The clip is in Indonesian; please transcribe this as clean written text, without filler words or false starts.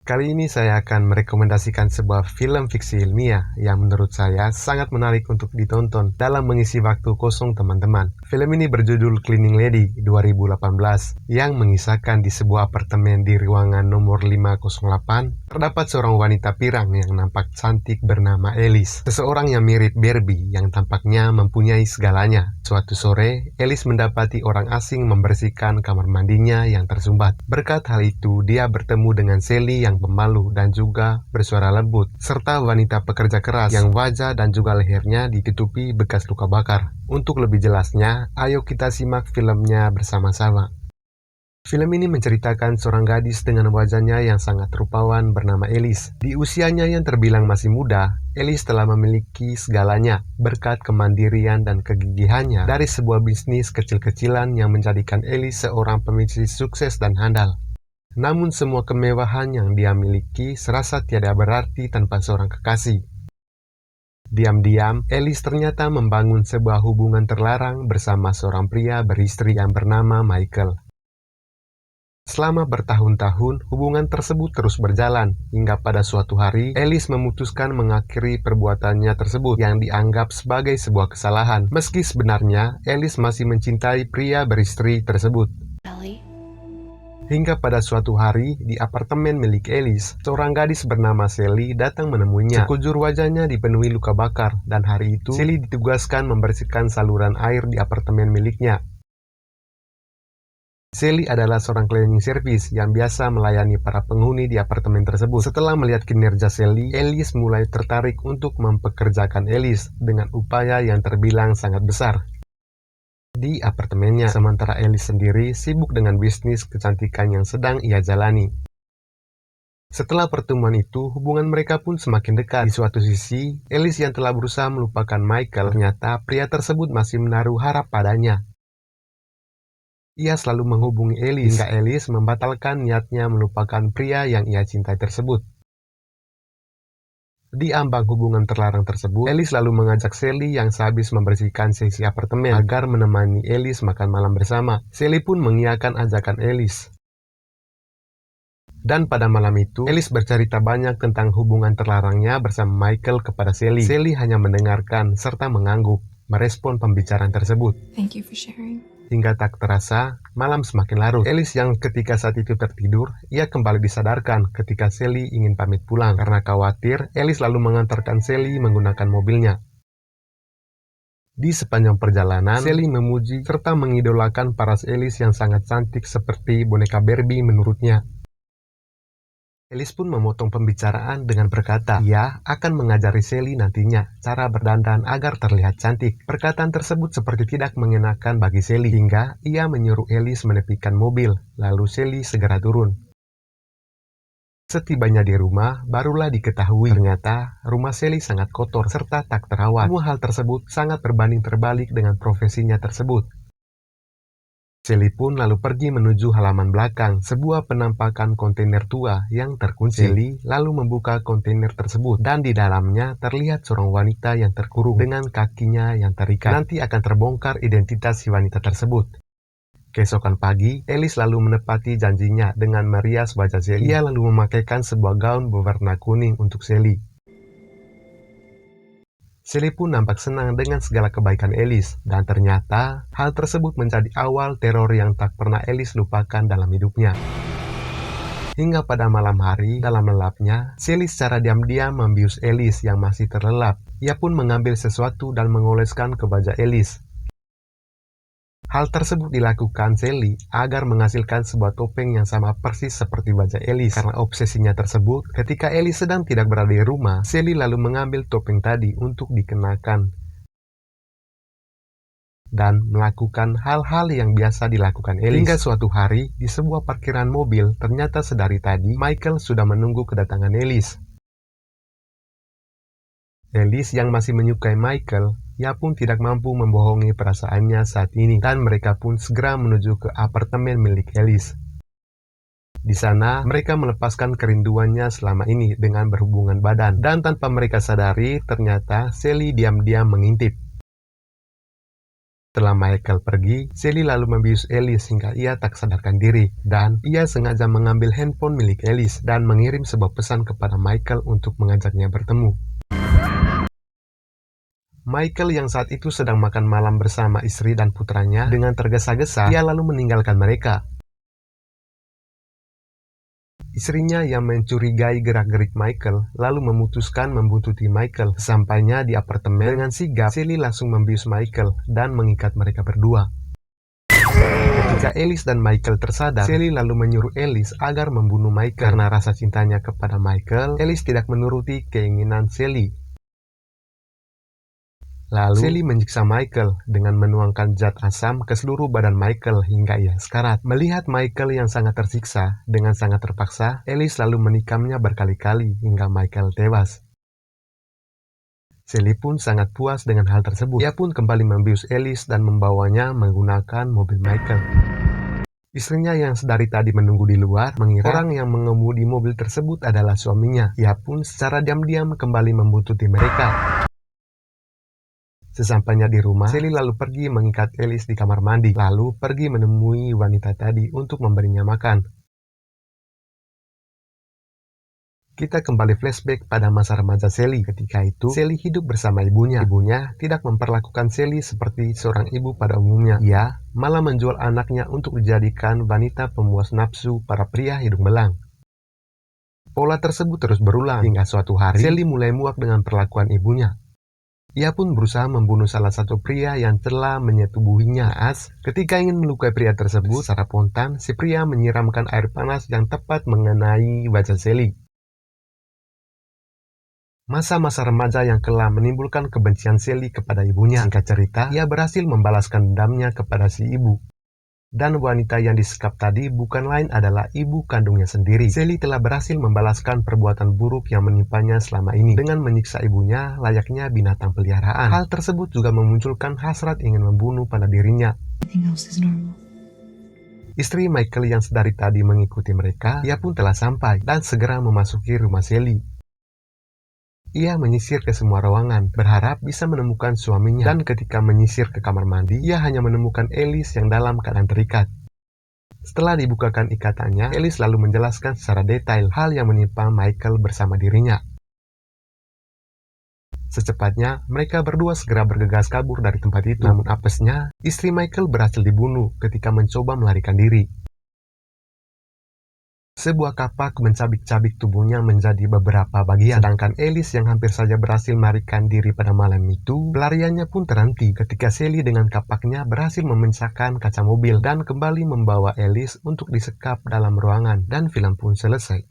Kali ini saya akan merekomendasikan sebuah film fiksi ilmiah yang menurut saya sangat menarik untuk ditonton dalam mengisi waktu kosong teman-teman. Film ini berjudul Cleaning Lady 2018 yang mengisahkan di sebuah apartemen di ruangan nomor 508 terdapat seorang wanita pirang yang nampak cantik bernama Alice. Seseorang yang mirip Barbie yang tampaknya mempunyai segalanya. Suatu sore, Alice mendapati orang asing membersihkan kamar mandinya yang tersumbat. Berkat hal itu, dia bertemu dengan Sally yang pemalu dan juga bersuara lembut, serta wanita pekerja keras yang wajah dan juga lehernya ditutupi bekas luka bakar. Untuk lebih jelasnya, ayo kita simak filmnya bersama-sama. Film ini menceritakan seorang gadis dengan wajahnya yang sangat rupawan bernama Alice. Di usianya yang terbilang masih muda, Alice telah memiliki segalanya berkat kemandirian dan kegigihannya dari sebuah bisnis kecil-kecilan yang menjadikan Alice seorang pebisnis sukses dan handal. Namun semua kemewahan yang dia miliki serasa tiada berarti tanpa seorang kekasih. Diam-diam, Alice ternyata membangun sebuah hubungan terlarang bersama seorang pria beristri yang bernama Michael. Selama bertahun-tahun, hubungan tersebut terus berjalan, hingga pada suatu hari, Alice memutuskan mengakhiri perbuatannya tersebut yang dianggap sebagai sebuah kesalahan. Meski sebenarnya, Alice masih mencintai pria beristri tersebut. Hingga pada suatu hari, di apartemen milik Alice, seorang gadis bernama Sally datang menemuinya. Sekujur wajahnya dipenuhi luka bakar, dan hari itu, Sally ditugaskan membersihkan saluran air di apartemen miliknya. Sally adalah seorang cleaning service yang biasa melayani para penghuni di apartemen tersebut. Setelah melihat kinerja Sally, Alice mulai tertarik untuk mempekerjakan Alice dengan upaya yang terbilang sangat besar di apartemennya, sementara Alice sendiri sibuk dengan bisnis kecantikan yang sedang ia jalani. Setelah pertemuan itu, hubungan mereka pun semakin dekat. Di suatu sisi, Alice yang telah berusaha melupakan Michael, ternyata pria tersebut masih menaruh harap padanya. Ia selalu menghubungi Alice, hingga Alice membatalkan niatnya melupakan pria yang ia cintai tersebut. Di ambang hubungan terlarang tersebut, Alice lalu mengajak Sally yang sehabis membersihkan sisi apartemen agar menemani Alice makan malam bersama. Sally pun mengiyakan ajakan Alice. Dan pada malam itu, Alice bercerita banyak tentang hubungan terlarangnya bersama Michael kepada Sally. Sally hanya mendengarkan serta mengangguk, merespon pembicaraan tersebut. Thank you for sharing. Hingga tak terasa, malam semakin larut. Alice yang ketika saat itu tertidur, ia kembali disadarkan ketika Sally ingin pamit pulang. Karena khawatir, Alice lalu mengantarkan Sally menggunakan mobilnya. Di sepanjang perjalanan, Sally memuji serta mengidolakan paras Alice yang sangat cantik seperti boneka Barbie menurutnya. Alice pun memotong pembicaraan dengan berkata, ia akan mengajari Sally nantinya cara berdandan agar terlihat cantik. Perkataan tersebut seperti tidak mengenakan bagi Sally, hingga ia menyuruh Alice menepikan mobil, lalu Sally segera turun. Setibanya di rumah, barulah diketahui ternyata rumah Sally sangat kotor serta tak terawat. Semua hal tersebut sangat berbanding terbalik dengan profesinya tersebut. Sally pun lalu pergi menuju halaman belakang, sebuah penampakan kontainer tua yang terkunci. Sally lalu membuka kontainer tersebut, dan di dalamnya terlihat seorang wanita yang terkurung dengan kakinya yang terikat. Nanti akan terbongkar identitas si wanita tersebut. Keesokan pagi, Alice lalu menepati janjinya dengan merias wajah Sally. Ia lalu memakaikan sebuah gaun berwarna kuning untuk Sally. Sally pun nampak senang dengan segala kebaikan Alice, dan ternyata hal tersebut menjadi awal teror yang tak pernah Alice lupakan dalam hidupnya. Hingga pada malam hari, dalam lelapnya, Sally secara diam-diam membius Alice yang masih terlelap. Ia pun mengambil sesuatu dan mengoleskan ke wajah Alice. Hal tersebut dilakukan Sally agar menghasilkan sebuah topeng yang sama persis seperti wajah Alice. Karena obsesinya tersebut, ketika Alice sedang tidak berada di rumah, Sally lalu mengambil topeng tadi untuk dikenakan dan melakukan hal-hal yang biasa dilakukan Alice. Hingga suatu hari, di sebuah parkiran mobil, ternyata sedari tadi, Michael sudah menunggu kedatangan Alice. Alice yang masih menyukai Michael, ia pun tidak mampu membohongi perasaannya saat ini, dan mereka pun segera menuju ke apartemen milik Alice. Di sana, mereka melepaskan kerinduannya selama ini dengan berhubungan badan, dan tanpa mereka sadari, ternyata Sally diam-diam mengintip. Setelah Michael pergi, Sally lalu membius Alice hingga ia tak sadarkan diri, dan ia sengaja mengambil handphone milik Alice dan mengirim sebuah pesan kepada Michael untuk mengajaknya bertemu. Michael yang saat itu sedang makan malam bersama istri dan putranya, dengan tergesa-gesa ia lalu meninggalkan mereka. Istrinya yang mencurigai gerak-gerik Michael lalu memutuskan membuntuti Michael. Sesampainya di apartemen, dengan sigap Sally langsung membius Michael dan mengikat mereka berdua. Ketika Alice dan Michael tersadar, Sally lalu menyuruh Alice agar membunuh Michael. Karena rasa cintanya kepada Michael, Alice tidak menuruti keinginan Sally. Lalu, Sally menyiksa Michael dengan menuangkan zat asam ke seluruh badan Michael hingga ia sekarat. Melihat Michael yang sangat tersiksa, dengan sangat terpaksa, Alice lalu menikamnya berkali-kali hingga Michael tewas. Sally pun sangat puas dengan hal tersebut. Ia pun kembali membius Alice dan membawanya menggunakan mobil Michael. Istrinya yang sedari tadi menunggu di luar mengira orang yang mengemudi mobil tersebut adalah suaminya. Ia pun secara diam-diam kembali membuntuti mereka. Sesampainya di rumah, Sally lalu pergi mengikat Alice di kamar mandi, lalu pergi menemui wanita tadi untuk memberinya makan. Kita kembali flashback pada masa remaja Sally. Ketika itu, Sally hidup bersama ibunya. Ibunya tidak memperlakukan Sally seperti seorang ibu pada umumnya. Ia malah menjual anaknya untuk dijadikan wanita pemuas nafsu para pria hidung belang. Pola tersebut terus berulang, hingga suatu hari, Sally mulai muak dengan perlakuan ibunya. Ia pun berusaha membunuh salah satu pria yang telah menyetubuhinya. Naas, ketika ingin melukai pria tersebut, secara spontan, si pria menyiramkan air panas yang tepat mengenai wajah Sally. Masa-masa remaja yang kelam menimbulkan kebencian Sally kepada ibunya. Singkat cerita, ia berhasil membalaskan dendamnya kepada si ibu. Dan wanita yang disekap tadi bukan lain adalah ibu kandungnya sendiri. Sally telah berhasil membalaskan perbuatan buruk yang menimpanya selama ini dengan menyiksa ibunya layaknya binatang peliharaan. Hal tersebut juga memunculkan hasrat ingin membunuh pada dirinya. Istri Michael yang sedari tadi mengikuti mereka, ia pun telah sampai dan segera memasuki rumah Sally. Ia menyisir ke semua ruangan, berharap bisa menemukan suaminya. Dan ketika menyisir ke kamar mandi, ia hanya menemukan Alice yang dalam keadaan terikat. Setelah dibukakan ikatannya, Alice lalu menjelaskan secara detail hal yang menimpa Michael bersama dirinya. Secepatnya, mereka berdua segera bergegas kabur dari tempat itu. Namun apesnya, istri Michael berhasil dibunuh ketika mencoba melarikan diri. Sebuah kapak mencabik-cabik tubuhnya menjadi beberapa bagian. Sedangkan Alice yang hampir saja berhasil melarikan diri pada malam itu, pelariannya pun terhenti ketika Sally dengan kapaknya berhasil memecahkan kaca mobil dan kembali membawa Alice untuk disekap dalam ruangan, dan film pun selesai.